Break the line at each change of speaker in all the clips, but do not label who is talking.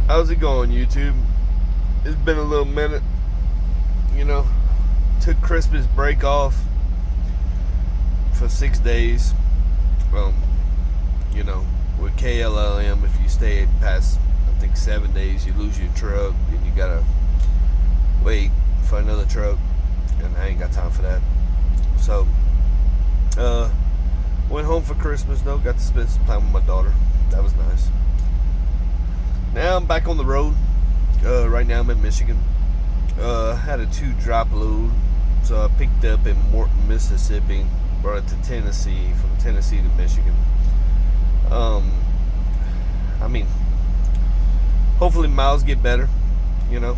How's it going, YouTube? It's been a little minute. You know, took Christmas break off for 6 days. Um, you know, with KLLM, if you stay past, I think 7 days, you lose your truck and you gotta wait for another truck, and I ain't got time for that. So, went home for Christmas though. Got to spend some time with my daughter. That was nice. Now I'm back on the road. Right now I'm in Michigan. Had a 2 drop load, so I picked up in Morton, Mississippi, brought it to Tennessee, from Tennessee to Michigan. I mean, hopefully miles get better, you know,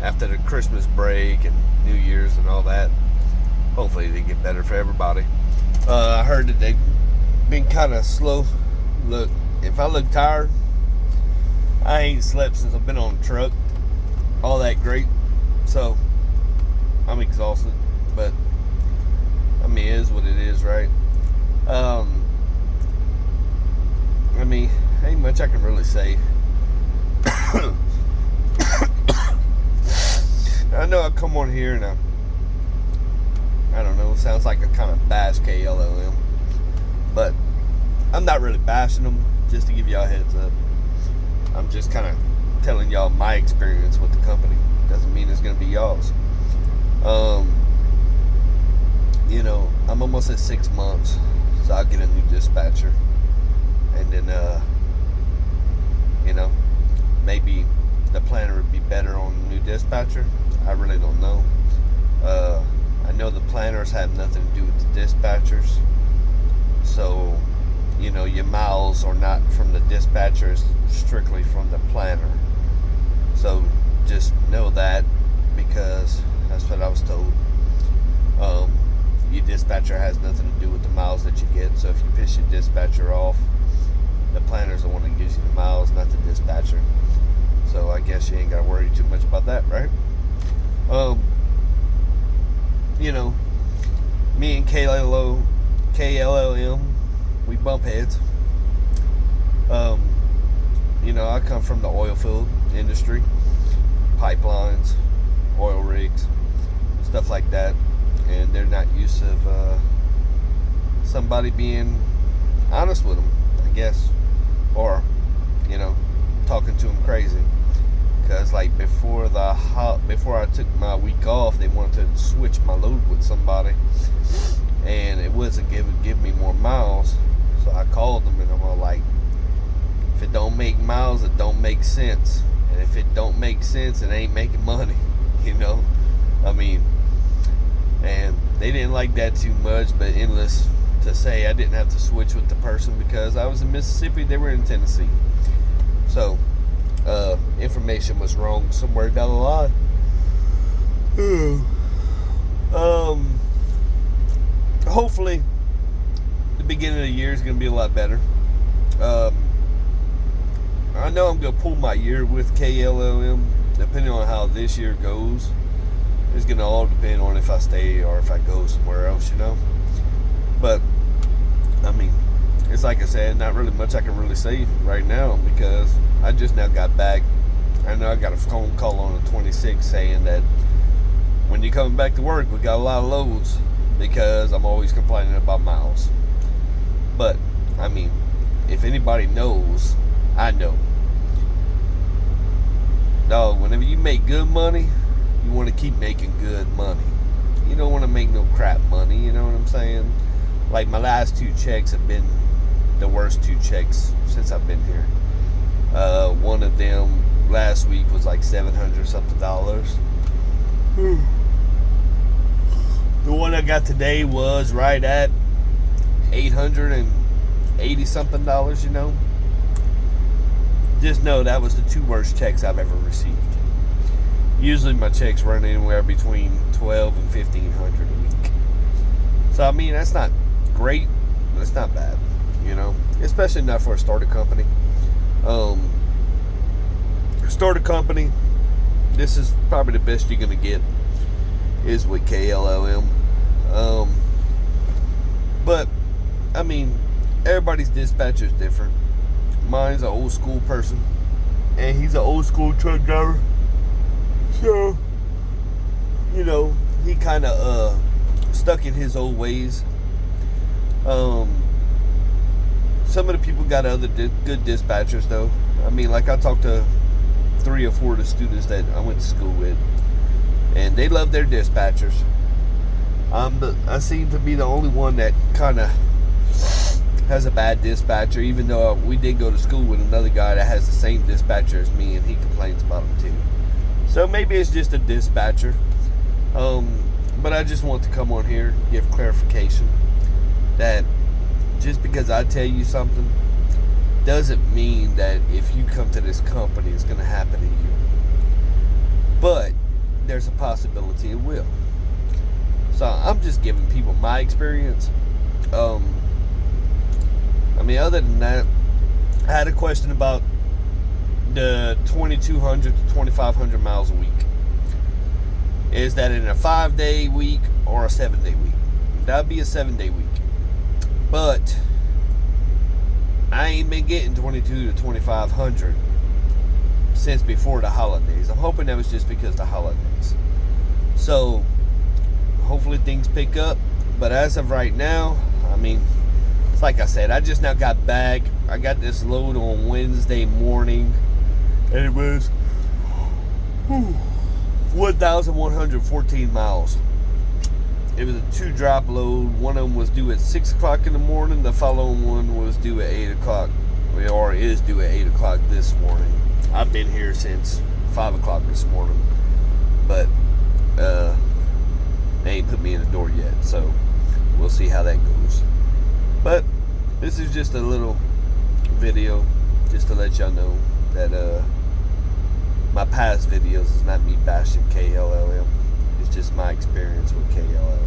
after the Christmas break and New Year's and all that. Hopefully they get better for everybody. I heard that they've been kind of slow. Look, if I look tired, I ain't slept since I've been on the truck all that great, so I'm exhausted, but I mean, it is what it is, right? I mean, ain't much I can really say. I know I come on here and I don't know, it sounds like I kind of bash KLLM, but I'm not really bashing them, just to give y'all a heads up. I'm just kind of telling y'all my experience with the company. Doesn't mean it's going to be y'all's. You know, I'm almost at 6 months, so I'll get a new dispatcher. And then, you know, maybe the planner would be better on the new dispatcher. I really don't know. I know the planners have nothing to do with the dispatchers. So, you know, your miles are not from the dispatcher, it's strictly from the planner. So just know that, because that's what I was told. Your dispatcher has nothing to do with the miles that you get. So if you piss your dispatcher off, the planner's the one that gives you the miles, not the dispatcher. So I guess you ain't got to worry too much about that, right? You know, me and KLLM, we bump heads. You know, I come from the oil field industry, pipelines, oil rigs, stuff like that, and they're not used to somebody being honest with them, I guess, or, you know, talking to them crazy. Because like before I took my week off, they wanted to switch my load with somebody, and it wasn't give me more miles. So I called them and I'm all like, if it don't make miles, it don't make sense. And if it don't make sense, it ain't making money, you know? I mean, and they didn't like that too much, but endless to say I didn't have to switch with the person because I was in Mississippi, they were in Tennessee. So, information was wrong somewhere down the line. Hopefully, the beginning of the year is going to be a lot better. I know I'm going to pull my year with KLLM, depending on how this year goes. It's going to all depend on if I stay or if I go somewhere else, you know. But, I mean, it's like I said, not really much I can really say right now because I just now got back. I know I got a phone call on the 26th saying that when you're coming back to work, we got a lot of loads because I'm always complaining about miles. But, I mean, if anybody knows, I know. Dog, whenever you make good money, you want to keep making good money. You don't want to make no crap money, you know what I'm saying? Like, my last 2 checks have been the worst 2 checks since I've been here. One of them last week was like $700 something. The one I got today was right at $880 something, you know. Just know that was the 2 worst checks I've ever received. Usually my checks run anywhere between $1,200 and $1,500 a week. So I mean, that's not great, but it's not bad, you know, especially not for a starter company. Starter company, this is probably the best you're gonna get is with KLLM. But I mean, everybody's dispatcher is different. Mine's an old school person. and he's an old school truck driver. So, you know, he kind of stuck in his old ways. Some of the people got other good dispatchers, though. I mean, like I talked to 3 or 4 of the students that I went to school with, and they love their dispatchers. I seem to be the only one that kind of has a bad dispatcher, even though we did go to school with another guy that has the same dispatcher as me, and he complains about him too. So maybe it's just a dispatcher. But I just want to come on here and give clarification that just because I tell you something doesn't mean that if you come to this company it's going to happen to you. But there's a possibility it will. So I'm just giving people my experience. I mean, other than that, I had a question about the 2,200 to 2,500 miles a week. Is that in a 5-day week or a 7-day week? That'd be a 7-day week. But I ain't been getting 22 to 2,500 since before the holidays. I'm hoping that was just because of the holidays. So hopefully things pick up. But as of right now, I mean, it's like I said, I just now got back. I got this load on Wednesday morning, and it was 1,114 miles. It was a 2-drop load. One of them was due at 6 o'clock in the morning. The following one was due at 8 o'clock, or is due at 8 o'clock this morning. I've been here since 5 o'clock this morning, but they ain't put me in the door yet, so we'll see how that goes. But this is just a little video just to let y'all know that my past videos is not me bashing KLLM. It's just my experience with KLLM.